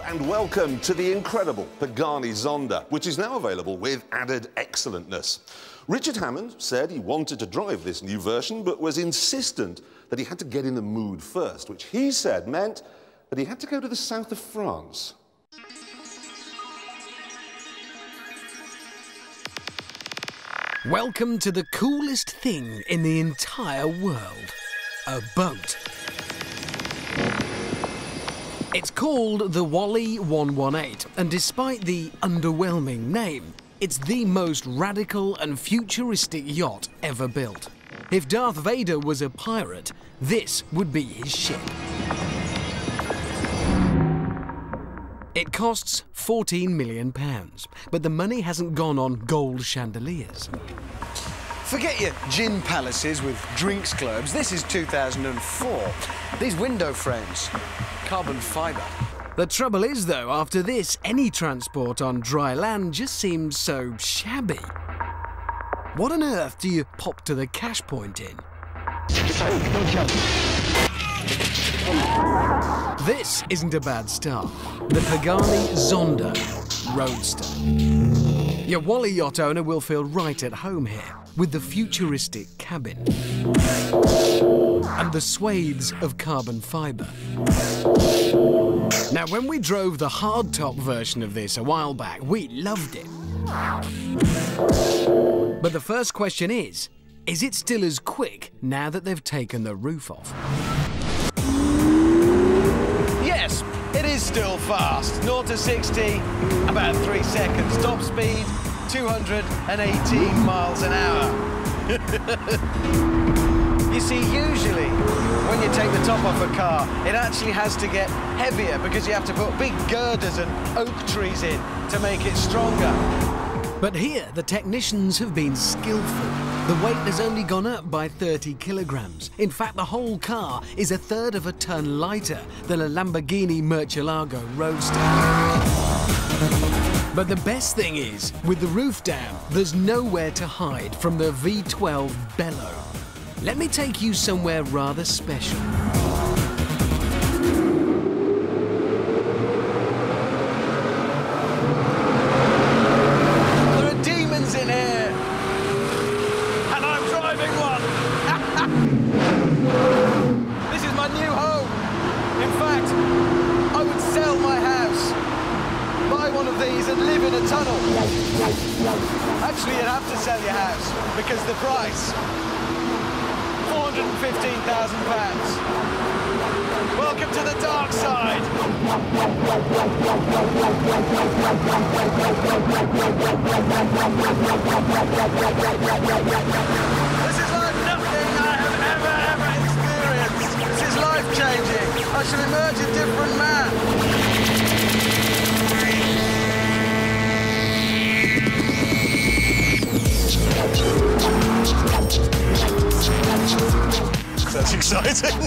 and welcome to the incredible Pagani Zonda, which is now available with added excellentness. Richard Hammond said he wanted to drive this new version, but was insistent that he had to get in the mood first, which he said meant that he had to go to the south of France. Welcome to the coolest thing in the entire world, a boat. It's called the Wally 118, and despite the underwhelming name, it's the most radical and futuristic yacht ever built. If Darth Vader was a pirate, this would be his ship. It costs £14 million, but the money hasn't gone on gold chandeliers. Forget your gin palaces with drinks globes. This is 2004. These window frames, carbon fibre. The trouble is, though, after this, any transport on dry land just seems so shabby. What on earth do you pop to the cash point in? This isn't a bad start. The Pagani Zonda Roadster. Your Wally yacht owner will feel right at home here, with the futuristic cabin and the swathes of carbon fibre. Now, when we drove the hardtop version of this a while back, we loved it. But the first question is it still as quick now that they've taken the roof off? Yes, it is still fast. 0 to 60, about 3 seconds. Top speed, 218 miles an hour. You see, usually, when you take the top off a car, it actually has to get heavier because you have to put big girders and oak trees in to make it stronger. But here, the technicians have been skillful. The weight has only gone up by 30 kilograms. In fact, the whole car is 1/3 of a ton lighter than a Lamborghini Murcielago Roadster. But the best thing is, with the roof down, there's nowhere to hide from the V12 bellow. Let me take you somewhere rather special. There are demons in here, and I'm driving one. This is my new home. In fact, I would sell my house, buy one of these and live in a tunnel. Actually, you'd have to sell your house because the price, £415,000. Welcome to the dark side. This is like nothing I have ever experienced. This is life-changing. I shall emerge a different man. That's exciting.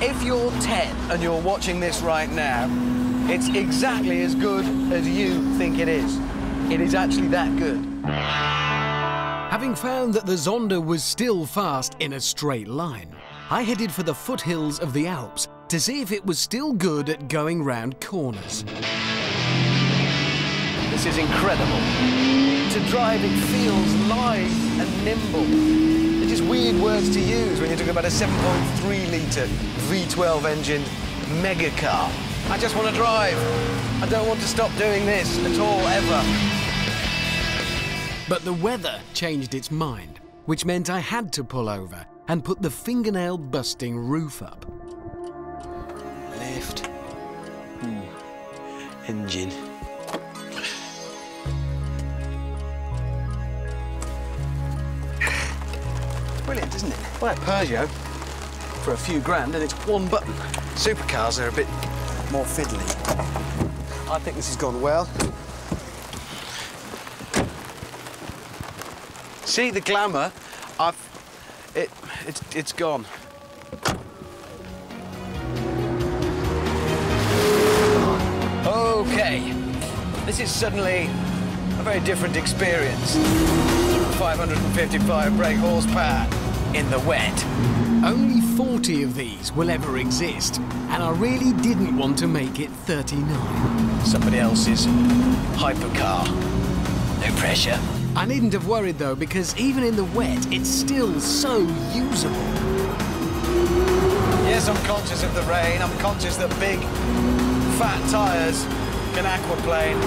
If you're 10 and you're watching this right now, it's exactly as good as you think it is. It is actually that good. Having found that the Zonda was still fast in a straight line, I headed for the foothills of the Alps to see if it was still good at going round corners. This is incredible. To drive, it feels light and nimble. They're just weird words to use when you're talking about a 7.3-litre V12 engined mega car. I just want to drive. I don't want to stop doing this at all, ever. But the weather changed its mind, which meant I had to pull over and put the fingernail-busting roof up. Lift. Engine. Brilliant, isn't it? Well, a Peugeot for a few grand and it's one button. Supercars are a bit more fiddly. I think this has gone well. See the glamour? It's gone. Okay, this is suddenly a very different experience. 555 brake horsepower in the wet. Only 40 of these will ever exist, and I really didn't want to make it 39. Somebody else's hypercar. No pressure. I needn't have worried though, because even in the wet, it's still so usable. Yes, I'm conscious of the rain. I'm conscious that big, fat tyres can aquaplane.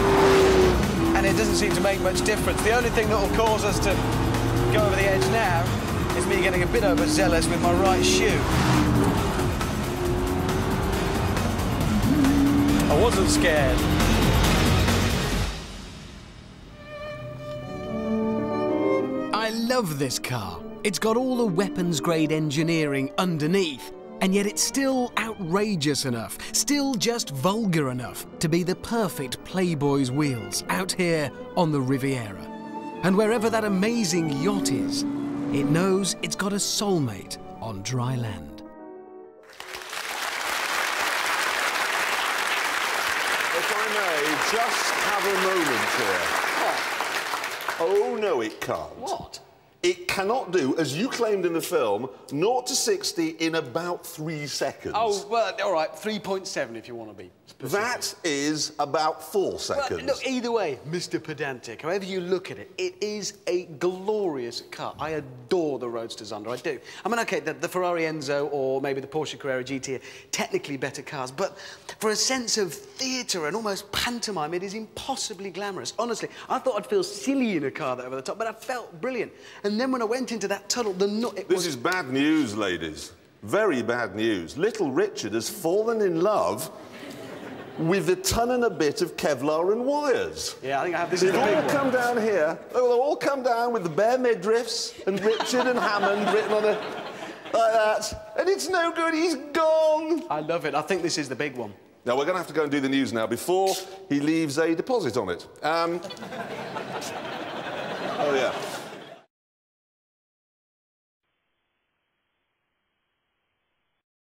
And it doesn't seem to make much difference. The only thing that will cause us to go over the edge now is me getting a bit overzealous with my right shoe. I wasn't scared. I love this car. It's got all the weapons-grade engineering underneath, and yet it's still outrageous enough, still just vulgar enough to be the perfect Playboy's wheels out here on the Riviera. And wherever that amazing yacht is, it knows it's got a soulmate on dry land. If I may just have a moment here. Oh, no, it can't. What? It cannot do, as you claimed in the film, 0 to 60 in about 3 seconds. Oh, well, all right, 3.7 if you want to be specific. That is about 4 seconds. Well, look, either way, Mr. Pedantic, however you look at it, it is a glorious car. I adore the Roadster Zonda, I do. I mean, OK, the Ferrari Enzo or maybe the Porsche Carrera GT are technically better cars, but for a sense of theatre and almost pantomime, it is impossibly glamorous. Honestly, I thought I'd feel silly in a car that over the top, but I felt brilliant. And then when I went into that tunnel, This is bad news, ladies. Very bad news. Little Richard has fallen in love with a ton and a bit of Kevlar and wires. Yeah, I think I have this They'll in the big all one. come down here. They'll all come down with the bare midriffs and Richard and Hammond written on it like that. And it's no good, he's gone. I love it. I think this is the big one. Now, we're going to have to go and do the news now before he leaves a deposit on it. Oh, yeah.